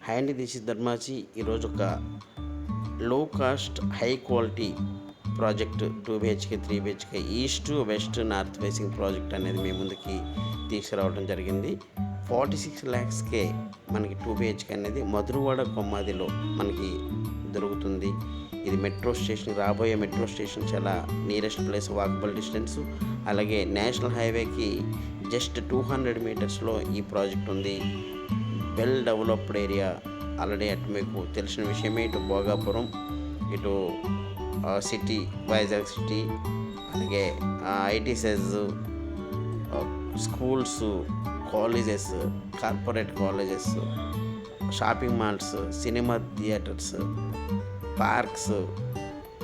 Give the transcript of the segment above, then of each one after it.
Hi అండి, this is Dharmaji. ఈరోజు ఒక లో cost high quality project 2 BHK 3 BHK east west north facing project అనేది మీ ముందుకి తీసుకురావడం జరిగింది. 46 lakhsకే మనకి 2 BHK అనేది మధురవాడ కొమ్మాదిలో మనకి దొరుకుతుంది. ఇది మెట్రో స్టేషన్, రాబోయే మెట్రో స్టేషన్ చాలా నియరెస్ట్ ప్లేస్, వాకబుల్ డిస్టెన్స్. అలాగే నేషనల్ హైవేకి జస్ట్ 200 మీటర్స్లో ఈ ప్రాజెక్ట్ ఉంది. Well developed area. ఆల్రెడీ అటు మీకు తెలిసిన విషయమే, ఇటు భోగాపురం, ఇటు సిటీ, వైజాగ్ సిటీ, అలాగే IT SEZ, schools, colleges, corporate colleges, shopping malls, cinema theatres, parks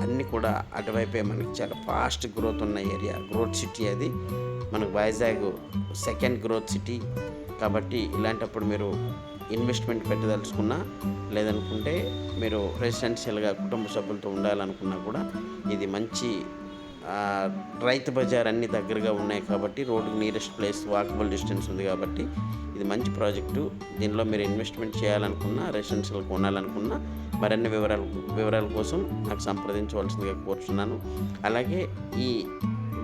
అన్నీ కూడా అటువైపే మనకి చాలా ఫాస్ట్ గ్రోత్ ఉన్న ఏరియా, గ్రోత్ సిటీ. అది మనకు వైజాగ్ సెకండ్ గ్రోత్ సిటీ. కాబట్టి ఇలాంటప్పుడు మీరు ఇన్వెస్ట్మెంట్ పెట్టదలుచుకున్నా, లేదనుకుంటే మీరు రెసిడెన్షియల్గా కుటుంబ సభ్యులతో ఉండాలనుకున్నా కూడా ఇది మంచి రైతు బజార్ అన్ని దగ్గరగా ఉన్నాయి. కాబట్టి రోడ్డుకి నియరెస్ట్ ప్లేస్, వాకబుల్ డిస్టెన్స్ ఉంది. కాబట్టి ఇది మంచి ప్రాజెక్టు. దీనిలో మీరు ఇన్వెస్ట్మెంట్ చేయాలనుకున్నా, రెసిడెన్షియల్ కొనాలనుకున్నా మరిన్ని వివరాల కోసం నాకు సంప్రదించవలసిందిగా కోరుచున్నాను. అలాగే ఈ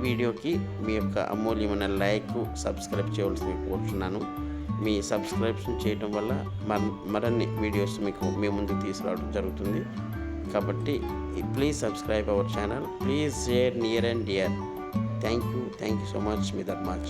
వీడియోకి మీ యొక్క అమూల్యమైన లైక్, సబ్స్క్రైబ్ చేయవలసిందిగా కోరుచున్నాను. మీ సబ్స్క్రిప్షన్ చేయడం వల్ల మరిన్ని వీడియోస్ మీకు మీ ముందుకు తీసుకురావడం జరుగుతుంది. కాబట్టి please subscribe our channel, please share near and dear. Thank you so much. మీ ధర్మాజ్.